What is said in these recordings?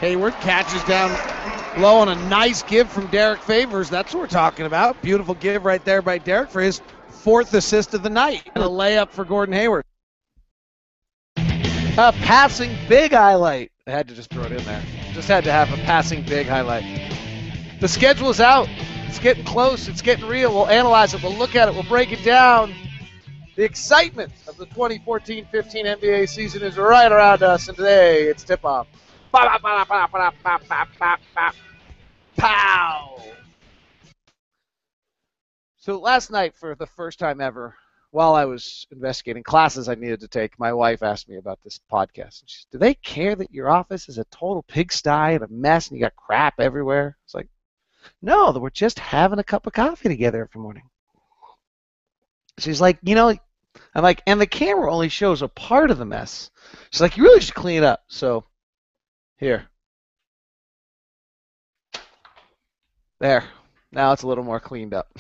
Hayward catches down low on a nice give from Derek Favors. That's what we're talking about. Beautiful give right there by Derek for his 4th assist of the night. And a layup for Gordon Hayward. A passing big highlight. I had to just throw it in there. Just had to have a passing big highlight. The schedule is out. It's getting close. It's getting real. We'll analyze it. We'll look at it. We'll break it down. The excitement of the 2014-15 NBA season is right around us, and today it's tip-off. Pow! So last night, for the first time ever, while I was investigating classes I needed to take, my wife asked me about this podcast. She said, do they care that your office is a total pigsty and a mess and you got crap everywhere? It's like, no, we're just having a cup of coffee together every morning. She's like, I'm like, and the camera only shows a part of the mess. She's like, you really should clean it up. So, here. There. Now it's a little more cleaned up.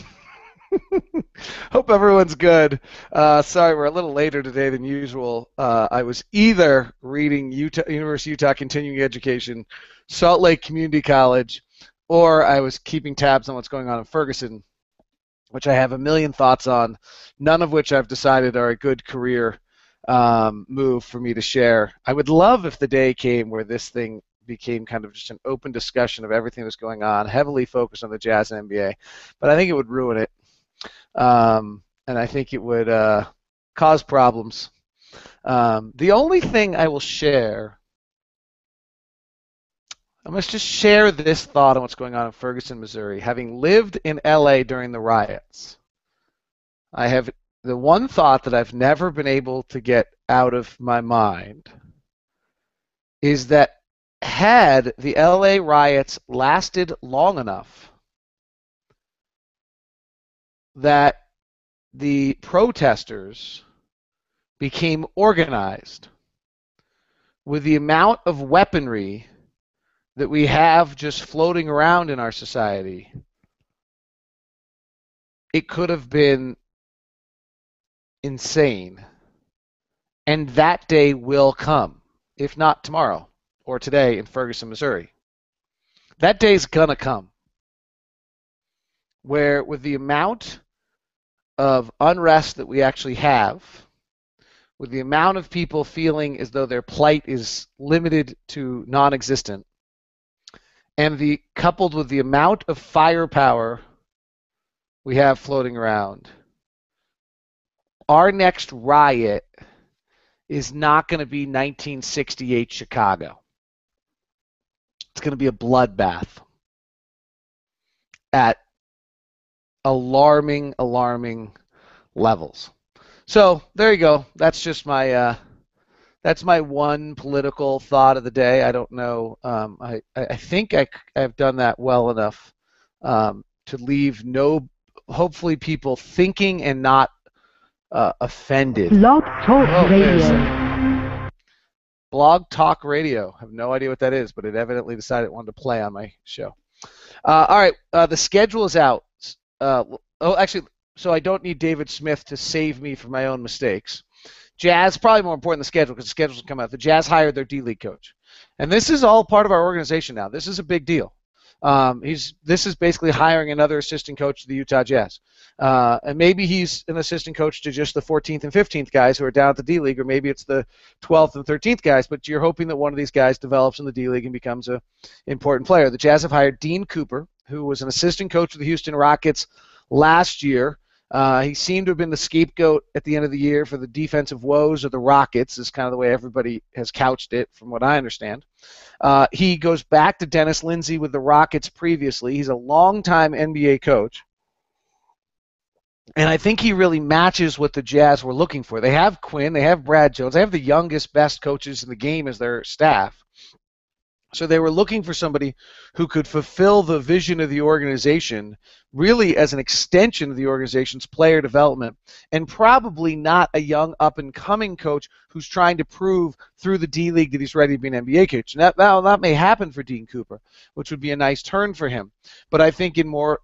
Hope everyone's good. Sorry, we're a little later today than usual. I was either reading University of Utah Continuing Education, Salt Lake Community College, or I was keeping tabs on what's going on in Ferguson, which I have a million thoughts on, none of which I've decided are a good career move for me to share. I would love if the day came where this thing became kind of just an open discussion of everything that's going on, heavily focused on the Jazz and NBA, but I think it would ruin it, and I think it would cause problems. The only thing I will share, I must just share this thought on what's going on in Ferguson, Missouri. Having lived in LA during the riots, I have the one thought that I've never been able to get out of my mind is that had the LA riots lasted long enough, that the protesters became organized with the amount of weaponry that we have just floating around in our society, it could have been insane. And that day will come, if not tomorrow or today in Ferguson, Missouri. That day's gonna come, where with the amount of unrest that we actually have, with the amount of people feeling as though their plight is limited to non-existent, and coupled with the amount of firepower we have floating around, our next riot is not going to be 1968 Chicago. It's going to be a bloodbath at alarming levels. So there you go. That's just my one political thought of the day. I don't know. I think I've done that well enough to leave hopefully people thinking and not offended. Blog Talk Radio. Blog Talk Radio. I have no idea what that is, but it evidently decided it wanted to play on my show. All right, the schedule is out. Actually, so I don't need David Smith to save me from my own mistakes. Jazz, probably more important than the schedule because the schedule's come out. The Jazz hired their D-League coach. And this is all part of our organization now. This is a big deal. This is basically hiring another assistant coach to the Utah Jazz. And maybe he's an assistant coach to just the 14th and 15th guys who are down at the D-League, or maybe it's the 12th and 13th guys, but you're hoping that one of these guys develops in the D-League and becomes an important player. The Jazz have hired Dean Cooper, who was an assistant coach of the Houston Rockets last year. He seemed to have been the scapegoat at the end of the year for the defensive woes of the Rockets, is kind of the way everybody has couched it, from what I understand. He goes back to Dennis Lindsay with the Rockets previously. He's a longtime NBA coach. And I think he really matches what the Jazz were looking for. They have Quinn, they have Brad Jones, they have the youngest, best coaches in the game as their staff. So they were looking for somebody who could fulfill the vision of the organization really as an extension of the organization's player development, and probably not a young up-and-coming coach who's trying to prove through the D-League that he's ready to be an NBA coach. And that may happen for Dean Cooper, which would be a nice turn for him. But I think in more,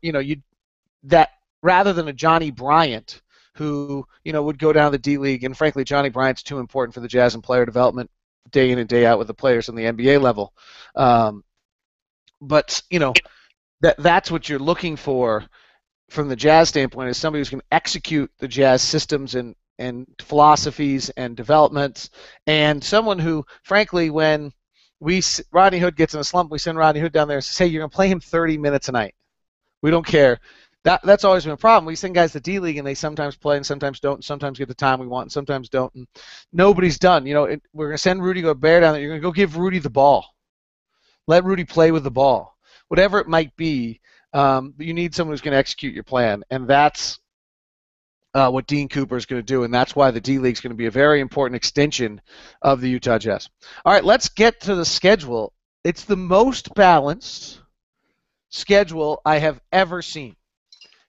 that rather than a Johnny Bryant who, would go down the D-League, and frankly, Johnny Bryant's too important for the Jazz in player development day in and day out with the players on the NBA level. Um, but that's what you're looking for from the Jazz standpoint is somebody who's going to execute the Jazz systems and philosophies and developments, and someone who, frankly, when Rodney Hood gets in a slump, we send Rodney Hood down there and say, "Hey, you're going to play him 30 minutes a night. We don't care." That's always been a problem. We send guys to D League and they sometimes play and sometimes don't, and sometimes get the time we want and sometimes don't. And nobody's done. We're going to send Rudy Gobert down there. You're going to go give Rudy the ball. Let Rudy play with the ball, whatever it might be. But you need someone who's going to execute your plan, and that's what Dean Cooper is going to do, and that's why the D League is going to be a very important extension of the Utah Jazz. All right, let's get to the schedule. It's the most balanced schedule I have ever seen.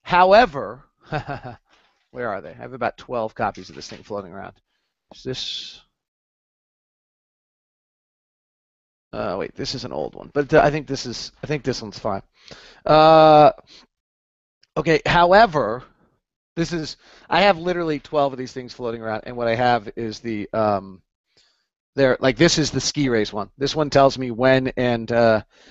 However, where are they? I have about 12 copies of this thing floating around. Is this? Wait, this is an old one, but I think this one's fine. Okay. However, I have literally 12 of these things floating around, and what I have is this is the ski race one. This one tells me when and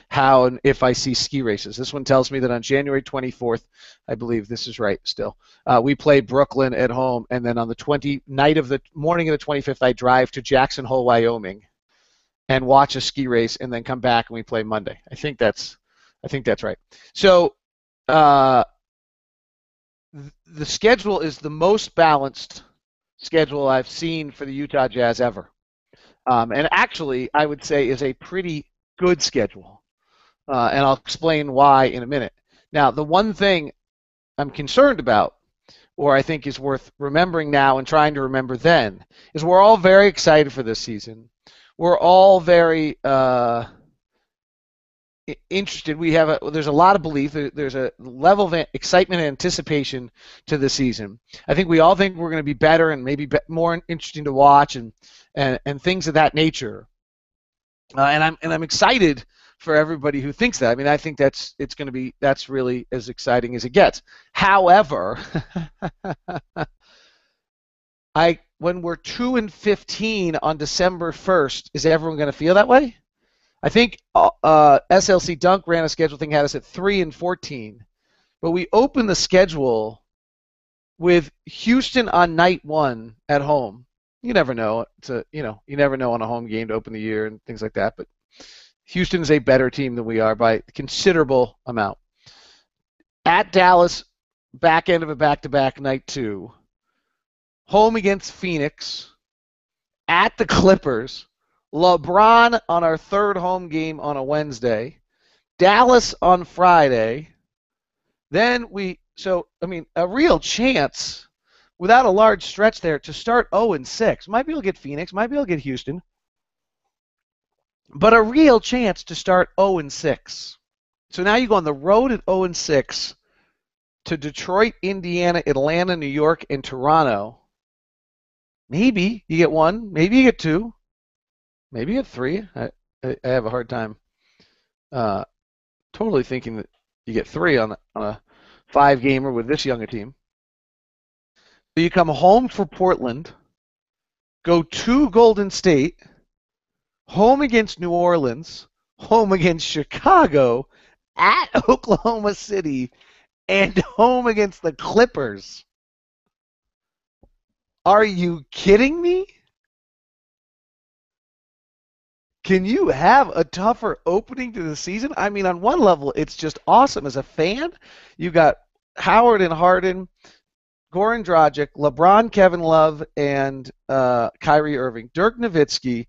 how and if I see ski races. This one tells me that on January 24th, I believe this is right still, we play Brooklyn at home, and then on the morning of the 25th, I drive to Jackson Hole, Wyoming, and watch a ski race, and then come back and we play Monday. I think that's right. So the schedule is the most balanced schedule I've seen for the Utah Jazz ever. And actually, I would say is a pretty good schedule. And I'll explain why in a minute. Now, the one thing I'm concerned about, or I think is worth remembering now and trying to remember then, is we're all very excited for this season. We're all very interested. There's a lot of belief. There's a level of excitement and anticipation to the season. I think we all think we're going to be better and maybe more interesting to watch and things of that nature. And I'm excited for everybody who thinks that. I mean, I think that's really as exciting as it gets. However, when we're 2-15 on December 1st, is everyone going to feel that way? I think SLC Dunk ran a schedule thing, had us at 3-14, but we opened the schedule with Houston on night one at home. You never know. You never know on a home game to open the year and things like that. But Houston is a better team than we are by a considerable amount. At Dallas, back end of a back-to-back night two. Home against Phoenix. At the Clippers. LeBron on our third home game on a Wednesday. Dallas on Friday. Then a real chance, without a large stretch there, to start 0-6. Might be able to get Phoenix, might be able to get Houston. But a real chance to start 0-6. So now you go on the road at 0-6 to Detroit, Indiana, Atlanta, New York, and Toronto. Maybe you get one, maybe you get two, maybe you get three. I have a hard time totally thinking that you get three on a 5-gamer with this young a team. So you come home for Portland, go to Golden State, home against New Orleans, home against Chicago, at Oklahoma City, and home against the Clippers. Are you kidding me? Can you have a tougher opening to the season? I mean, on one level, it's just awesome. As a fan, you got Howard and Harden, Goran Dragic, LeBron, Kevin Love, and Kyrie Irving, Dirk Nowitzki,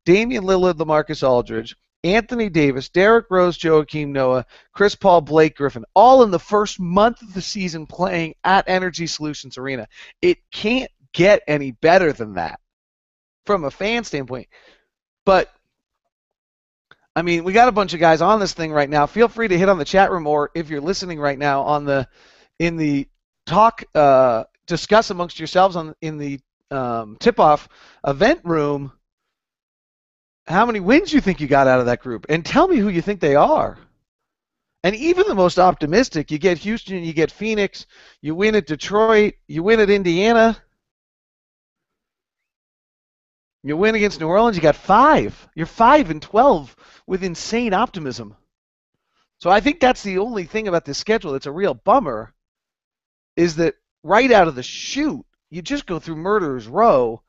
Damian Lillard, LaMarcus Aldridge, Anthony Davis, Derrick Rose, Joakim Noah, Chris Paul, Blake Griffin, all in the first month of the season playing at Energy Solutions Arena. It can't get any better than that from a fan standpoint. But I mean, we got a bunch of guys on this thing right now. Feel free to hit on the chat room, or if you're listening right now in the talk, discuss amongst yourselves in the tip-off event room how many wins you think you got out of that group, and tell me who you think they are. And even the most optimistic, you get Houston, you get Phoenix, you win at Detroit, you win at Indiana. You win against New Orleans, you got 5. You're 5-12 with insane optimism. So I think that's the only thing about this schedule that's a real bummer is that right out of the chute, you just go through Murderer's Row.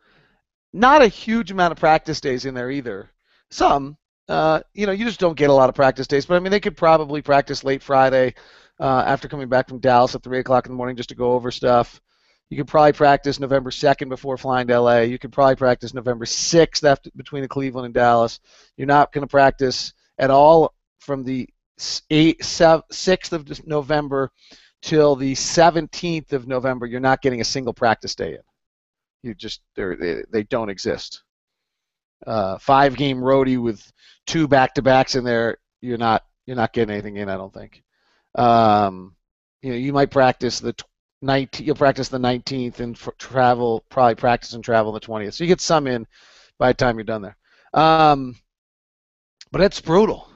Not a huge amount of practice days in there either. Some, you just don't get a lot of practice days. But I mean, they could probably practice late Friday after coming back from Dallas at 3 o'clock in the morning just to go over stuff. You could probably practice November 2nd before flying to LA. You could probably practice November 6th after between Cleveland and Dallas. You're not going to practice at all from the 6th of November till the 17th of November. You're not getting a single practice day in. They don't exist. 5-game roadie with 2 back-to-backs in there. You're not getting anything in. I don't think. You might practice the 19th. You'll practice the 19th and travel. Probably practice and travel the 20th. So you get some in by the time you're done there. But it's brutal.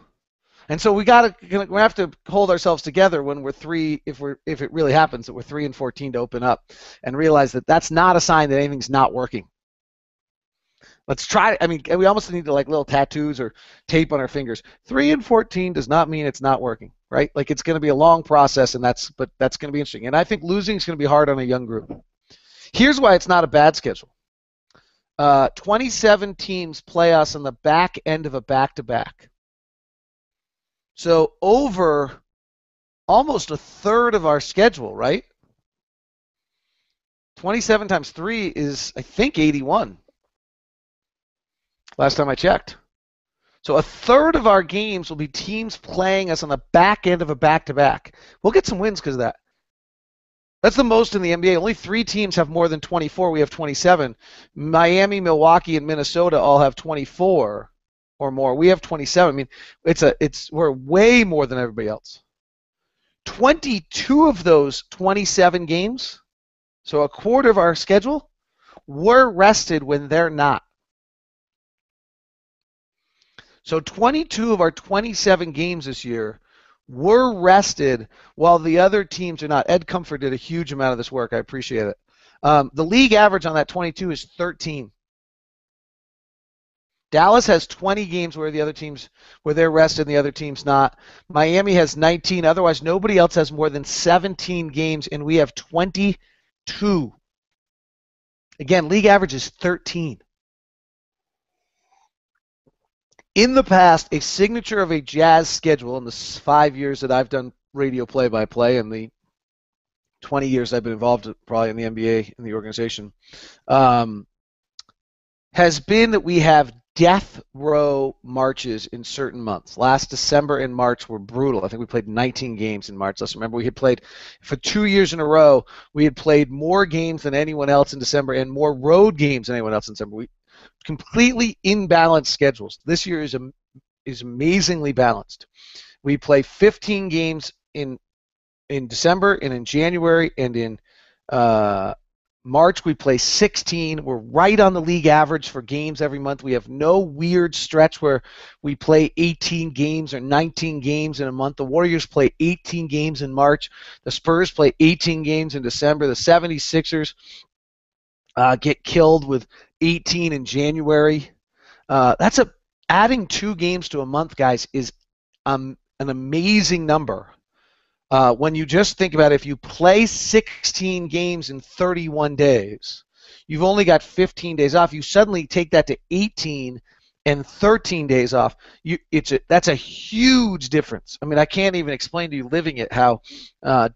And so we have to hold ourselves together when we're 3. If it really happens that we're 3-14 to open up, and realize that that's not a sign that anything's not working. Let's try. I mean, we almost need to like little tattoos or tape on our fingers. 3-14 does not mean it's not working, right? Like it's going to be a long process, but that's going to be interesting. And I think losing is going to be hard on a young group. Here's why it's not a bad schedule. 27 teams play us on the back end of a back-to-back. So over almost a third of our schedule, right? 27 times 3 is, I think, 81. Last time I checked. So a third of our games will be teams playing us on the back end of a back-to-back. We'll get some wins because of that. That's the most in the NBA. Only 3 teams have more than 24. We have 27. Miami, Milwaukee, and Minnesota all have 24. Or more. We have 27. I mean, we're way more than everybody else. 22 of those 27 games, so a quarter of our schedule, were rested when they're not. So 22 of our 27 games this year were rested while the other teams are not. Ed Comfort did a huge amount of this work. I appreciate it. The league average on that 22 is 13. Dallas has 20 games where they're rested and the other team's not. Miami has 19. Otherwise, nobody else has more than 17 games, and we have 22. Again, league average is 13. In the past, a signature of a Jazz schedule in the 5 years that I've done radio play-by-play and the 20 years I've been involved probably in the NBA in the organization, has been that we have death row marches in certain months. Last December and March were brutal. I think we played 19 games in March. Let's remember we had played for 2 years in a row. We had played more games than anyone else in December and more road games than anyone else in December. We completely imbalanced schedules. This year is amazingly balanced. We play 15 games in December and in January and in March we play 16. We're right on the league average for games every month. We have no weird stretch where we play 18 games or 19 games in a month. The Warriors play 18 games in March. The Spurs play 18 games in December. The 76ers get killed with 18 in January. Adding 2 games to a month, guys, is an amazing number. When you just think about it, if you play 16 games in 31 days, you've only got 15 days off. You suddenly take that to 18 and 13 days off. That's a huge difference. I mean, I can't even explain to you living it how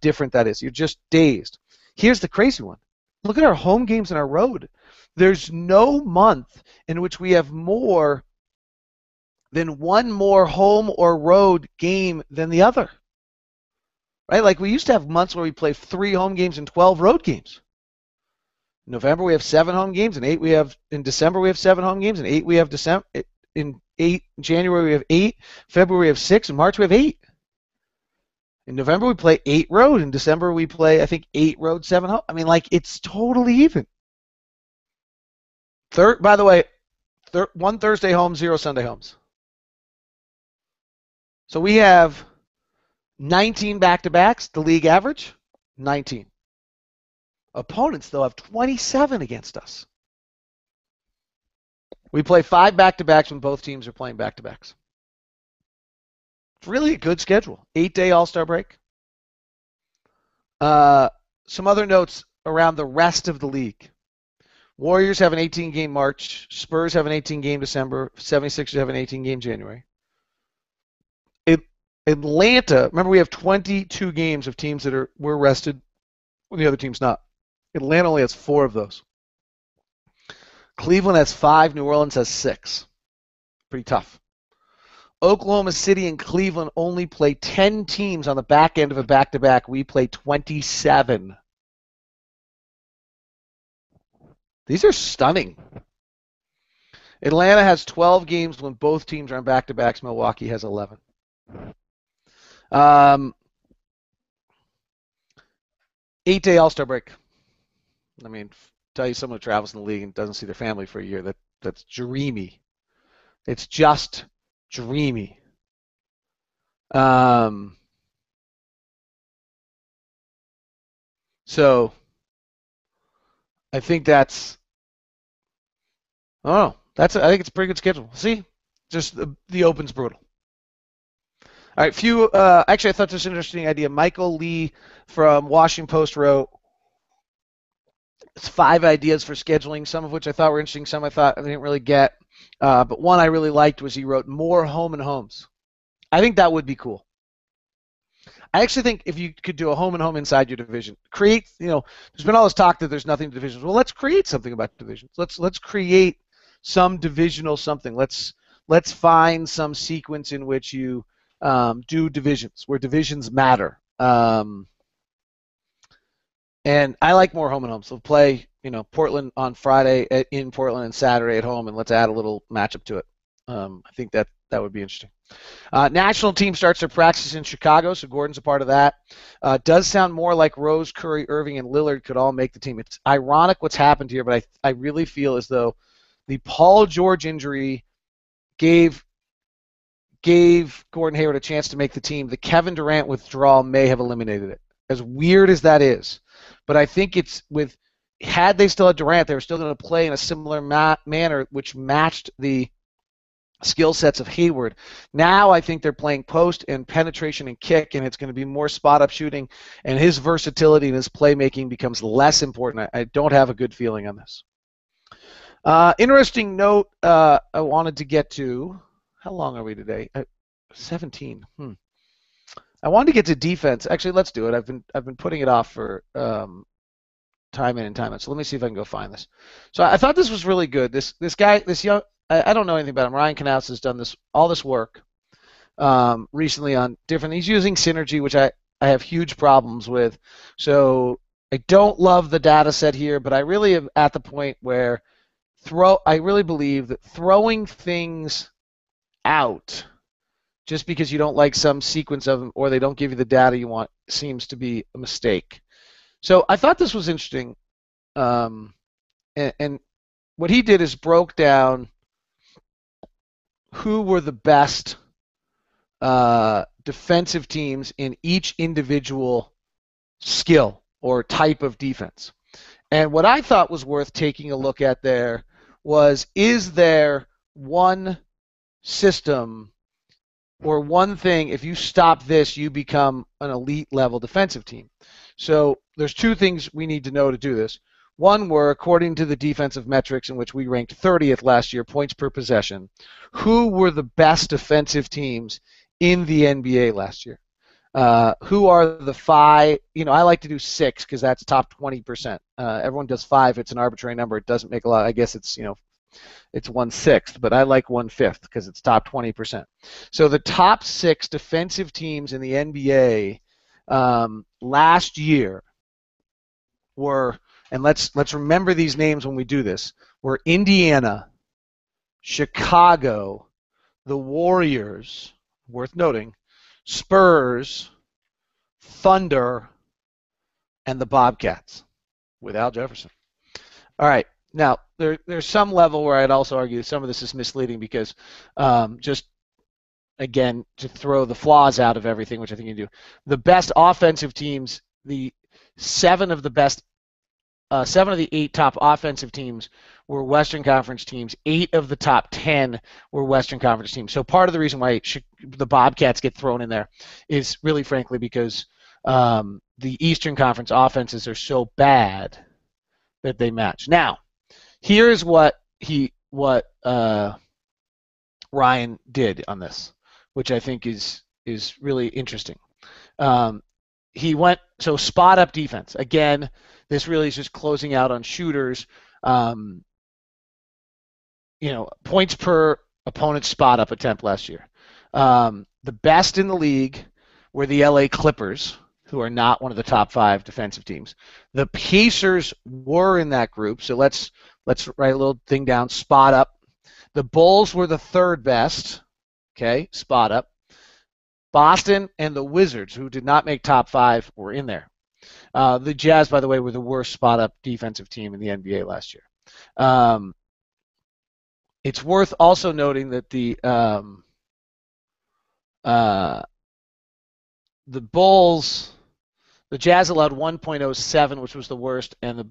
different that is. You're just dazed. Here's the crazy one. Look at our home games and our road. There's no month in which we have more than one more home or road game than the other. Right? Like we used to have months where we play 3 home games and 12 road games. In November we have 7 home games, and 8 we have in December we have 7 home games, and 8 we have in January we have 8, February we have 6, and March we have 8. In November we play 8 road, in December we play I think 8 road, 7 home. I mean, like it's totally even. By the way, 1 Thursday home, 0 Sunday homes. So we have 19 back-to-backs, the league average, 19. Opponents, though, have 27 against us. We play 5 back-to-backs when both teams are playing back-to-backs. It's really a good schedule. 8-day All-Star break. Some other notes around the rest of the league. Warriors have an 18-game March. Spurs have an 18-game December. 76ers have an 18-game January. Atlanta, remember we have 22 games of teams that we're rested when the other team's not. Atlanta only has 4 of those. Cleveland has 5. New Orleans has 6. Pretty tough. Oklahoma City and Cleveland only play 10 teams on the back end of a back-to-back. We play 27. These are stunning. Atlanta has 12 games when both teams are on back-to-backs. Milwaukee has 11. 8-day All-Star break. I mean, tell you someone who travels in the league and doesn't see their family for a year, that's dreamy. It's just dreamy. So I think that's, I don't know. I think it's a pretty good schedule. See, just the Open's brutal. All right, actually, I thought this was an interesting idea. Michael Lee from Washington Post wrote 5 ideas for scheduling, some of which I thought were interesting, some I thought I didn't really get. But one I really liked was he wrote more home and homes. I think that would be cool. I actually think if you could do a home and home inside your division, create, there's been all this talk that there's nothing to divisions. Well, let's create something about divisions. Let's create some divisional something. Let's find some sequence in which you do divisions, where divisions matter. And I like more home and home. So play, Portland on Friday in Portland and Saturday at home, and let's add a little matchup to it. I think that would be interesting. National team starts their practice in Chicago, so Gordon's a part of that. Does sound more like Rose, Curry, Irving, and Lillard could all make the team. It's ironic what's happened here, but I really feel as though the Paul George injury gave Gordon Hayward a chance to make the team. The Kevin Durant withdrawal may have eliminated it. As weird as that is, but I think had they still had Durant, they were still going to play in a similar manner, which matched the skill sets of Hayward. Now I think they're playing post and penetration and kick, and it's going to be more spot-up shooting, and his versatility and his playmaking becomes less important. I don't have a good feeling on this. Interesting note I wanted to get to. How long are we today? 17. I wanted to get to defense. Actually, let's do it. I've been putting it off for time in and time out. So let me see if I can go find this. So I thought this was really good. This guy, this young, I don't know anything about him. Ryan Knauss has done all this work recently on different. He's using synergy, which I have huge problems with. So I don't love the data set here, but I really am at the point where I really believe that throwing things out just because you don't like some sequence of them or they don't give you the data you want seems to be a mistake. So I thought this was interesting. And what he did is broke down who were the best defensive teams in each individual skill or type of defense. And what I thought was worth taking a look at there was, is there one system or one thing, if you stop this, you become an elite level defensive team? So there's 2 things we need to know to do this. One were, according to the defensive metrics in which we ranked 30th last year, points per possession, who were the best defensive teams in the NBA last year? Who are the 5? I like to do 6 because that's top 20%. Everyone does 5. It's an arbitrary number. It doesn't make a lot. I guess it's, it's 1/6, but I like 1/5 because it's top 20%. So the top 6 defensive teams in the NBA last year were, and let's remember these names when we do this, were Indiana, Chicago, the Warriors, worth noting, Spurs, Thunder, and the Bobcats with Al Jefferson. All right. Now, there's some level where I'd also argue some of this is misleading because just, again, to throw the flaws out of everything, which I think you do, the best offensive teams, the 7 of the best 7 of the 8 top offensive teams were Western Conference teams. 8 of the top 10 were Western Conference teams. So part of the reason why the Bobcats get thrown in there is really, frankly, because the Eastern Conference offenses are so bad that they match. Now, here's what Ryan did on this, which I think is really interesting. He went spot up defense again. This really is just closing out on shooters. Points per opponent's spot up attempt last year. The best in the league were the LA Clippers, who are not one of the top 5 defensive teams. The Pacers were in that group, so let's write a little thing down. Spot up. The Bulls were the 3rd best. Okay, spot up. Boston and the Wizards, who did not make top 5, were in there. The Jazz, by the way, were the worst spot-up defensive team in the NBA last year. It's worth also noting that the Bulls, the Jazz allowed 1.07, which was the worst, and the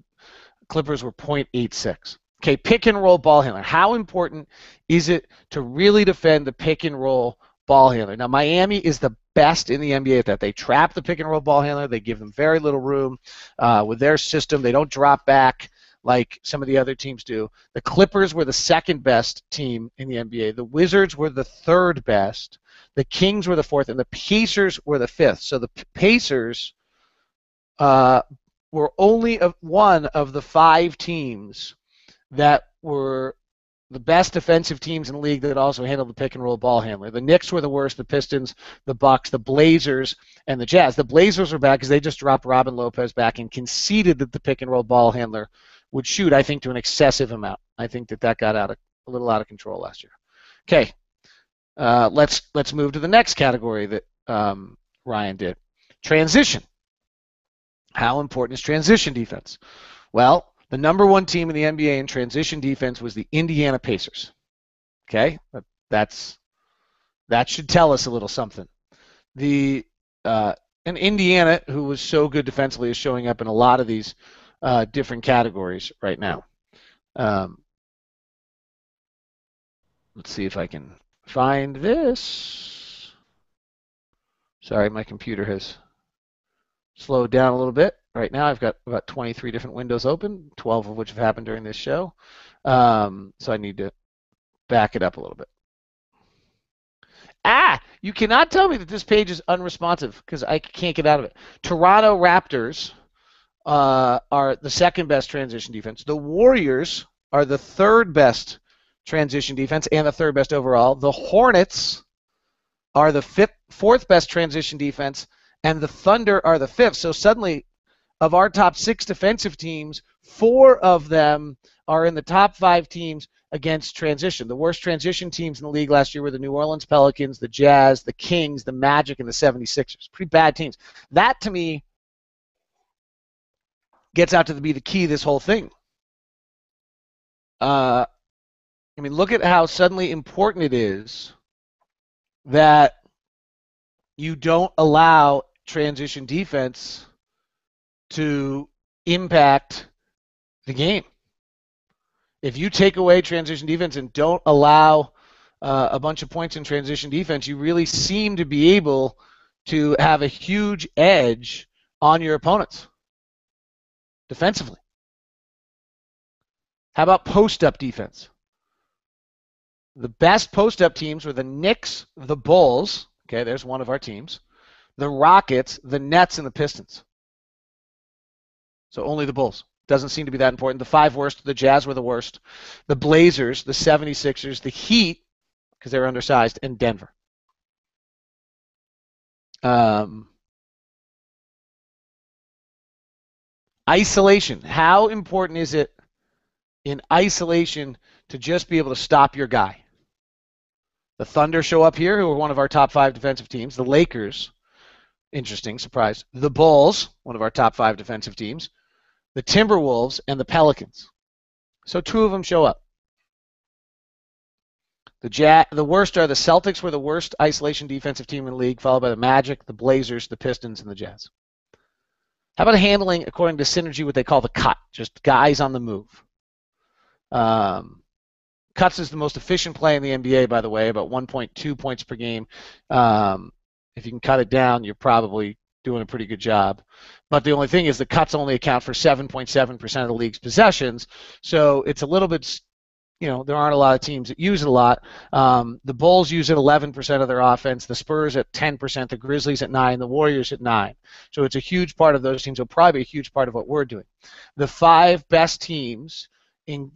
Clippers were 0.86. Okay, pick and roll ball handler. How important is it to really defend the pick and roll ball handler? Now, Miami is the best in the NBA at that. They trap the pick and roll ball handler. They give them very little room with their system. They don't drop back like some of the other teams do. The Clippers were the 2nd best team in the NBA. The Wizards were the 3rd best. The Kings were the 4th, and the Pacers were the 5th. So the Pacers were only one of the 5 teams that were the best defensive teams in the league that also handled the pick and roll ball handler. The Knicks were the worst, the Pistons, the Bucks, the Blazers, and the Jazz. The Blazers were bad because they just dropped Robin Lopez back and conceded that the pick and roll ball handler would shoot, I think, to an excessive amount. I think that got a little out of control last year. Okay, let's move to the next category that Ryan did. Transition. How important is transition defense? Well, the number 1 team in the NBA in transition defense was the Indiana Pacers. Okay, that should tell us a little something. And Indiana, who was so good defensively, is showing up in a lot of these different categories right now. Let's see if I can find this. Sorry, my computer has slowed down a little bit. Right now I've got about 23 different windows open, 12 of which have happened during this show. So I need to back it up a little bit. You cannot tell me that this page is unresponsive because I can't get out of it. Toronto Raptors are the 2nd best transition defense. The Warriors are the 3rd best transition defense and the 3rd best overall. The Hornets are the 4th best transition defense, and the Thunder are the 5th. So suddenly, of our top 6 defensive teams, 4 of them are in the top 5 teams against transition. The worst transition teams in the league last year were the New Orleans Pelicans, the Jazz, the Kings, the Magic, and the 76ers. Pretty bad teams. That, to me, gets out to be the key to this whole thing. Look at how suddenly important it is that you don't allow transition defense to impact the game. If you take away transition defense and don't allow a bunch of points in transition defense, you really seem to be able to have a huge edge on your opponents defensively. How about post-up defense? The best post-up teams were the Knicks, the Bulls. Okay, there's one of our teams. The Rockets, the Nets, and the Pistons. So only the Bulls. Doesn't seem to be that important. The 5 worst, the Jazz were the worst. The Blazers, the 76ers, the Heat, because they were undersized, and Denver. Isolation. How important is it in isolation to just be able to stop your guy? The Thunder show up here, who are one of our top 5 defensive teams. The Lakers, interesting, surprise. The Bulls, one of our top 5 defensive teams. The Timberwolves and the Pelicans. So 2 of them show up. The worst are the Celtics were the worst isolation defensive team in the league, followed by the Magic, the Blazers, the Pistons, and the Jazz. How about handling, according to Synergy, what they call the cut, just guys on the move? Cuts is the most efficient play in the NBA, by the way, about 1.2 points per game. If you can cut it down, you're probably doing a pretty good job. But the only thing is the cuts only account for 7.7% of the league's possessions. So it's a little bit, there aren't a lot of teams that use it a lot. The Bulls use it 11% of their offense, the Spurs at 10%, the Grizzlies at 9%, the Warriors at 9%. So it's a huge part of those teams. So probably a huge part of what we're doing. The 5 best teams in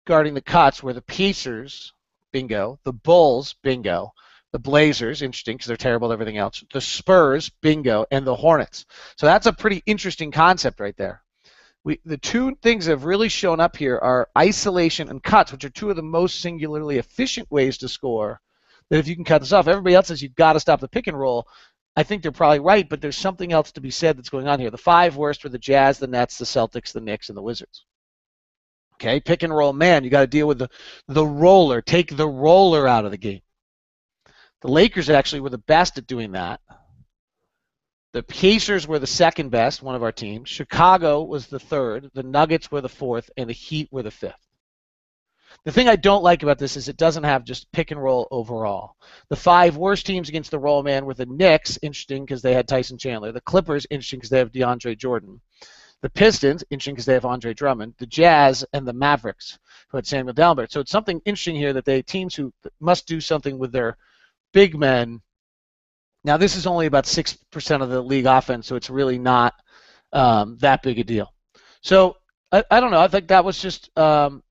guarding the cuts were the Pacers, bingo, the Bulls, bingo, the Blazers, interesting because they're terrible at everything else, the Spurs, bingo, and the Hornets. So that's a pretty interesting concept right there. The two things that have really shown up here are isolation and cuts, which are two of the most singularly efficient ways to score. That if you can cut this off, everybody else says you've got to stop the pick and roll. I think they're probably right, but there's something else to be said that's going on here. The 5 worst were the Jazz, the Nets, the Celtics, the Knicks, and the Wizards. Okay, pick and roll, man, you got to deal with the roller. Take the roller out of the game. The Lakers actually were the best at doing that. The Pacers were the second best, one of our teams. Chicago was the third. The Nuggets were the fourth, and the Heat were the fifth. The thing I don't like about this is it doesn't have just pick and roll overall. The 5 worst teams against the roll man were the Knicks, interesting because they had Tyson Chandler. The Clippers, interesting because they have DeAndre Jordan. The Pistons, interesting because they have Andre Drummond. The Jazz and the Mavericks, who had Samuel Dalbert. So it's something interesting here that teams who must do something with their big men. Now this is only about 6% of the league offense, so it's really not that big a deal. So I don't know. I think that was just. And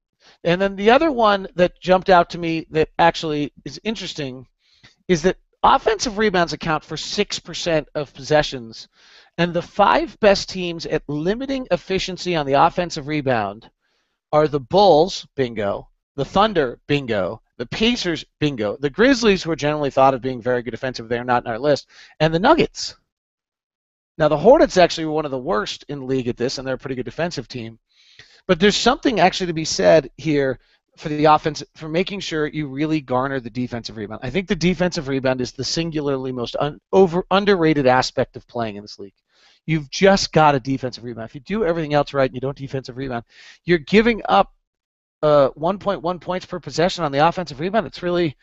then the other one that jumped out to me that actually is interesting is that offensive rebounds account for 6% of possessions. And the 5 best teams at limiting efficiency on the offensive rebound are the Bulls, bingo, the Thunder, bingo, the Pacers, bingo, the Grizzlies, who are generally thought of being very good defensive, they're not in our list, and the Nuggets. Now, the Hornets actually were one of the worst in the league at this, and they're a pretty good defensive team. But there's something actually to be said here for the offense, for making sure you really garner the defensive rebound. I think the defensive rebound is the singularly most underrated aspect of playing in this league. You've just got a defensive rebound. If you do everything else right and you don't defensive rebound, you're giving up 1.1 points per possession on the offensive rebound. It's really,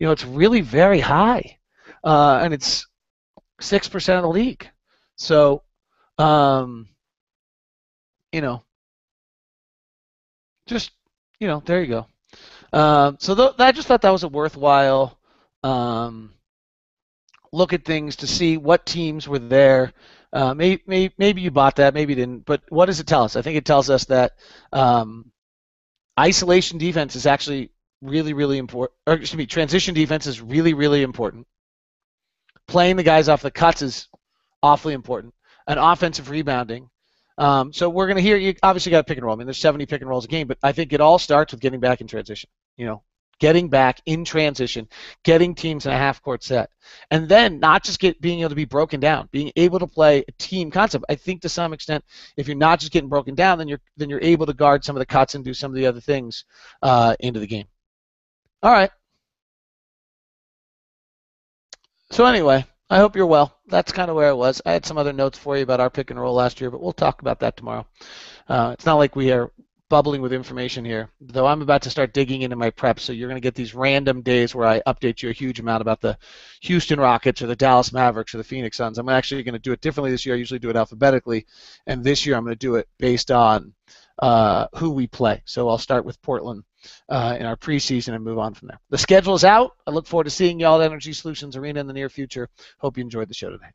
it's really very high, and it's 6% of the league. So, just there you go. So I just thought that was a worthwhile look at things to see what teams were there. Maybe you bought that, maybe you didn't. But what does it tell us? I think it tells us that isolation defense is actually really, really important. Or excuse me, transition defense is really, really important. Playing the guys off the cuts is awfully important. And offensive rebounding. So we're going to hear, you obviously got to pick and roll. I mean, there's 70 pick and rolls a game, but I think it all starts with getting back in transition. Getting back in transition, getting teams in a half-court set. And then not just being able to be broken down, being able to play a team concept. I think to some extent, if you're not just getting broken down, then you're able to guard some of the cuts and do some of the other things into the game. All right. So anyway, I hope you're well. That's kind of where I was. I had some other notes for you about our pick and roll last year, but we'll talk about that tomorrow. It's not like we are bubbling with information here, though I'm about to start digging into my prep, so you're going to get these random days where I update you a huge amount about the Houston Rockets or the Dallas Mavericks or the Phoenix Suns. I'm actually going to do it differently this year. I usually do it alphabetically, and this year I'm going to do it based on who we play. So I'll start with Portland in our preseason and move on from there. The schedule is out. I look forward to seeing you all at Energy Solutions Arena in the near future. Hope you enjoyed the show today.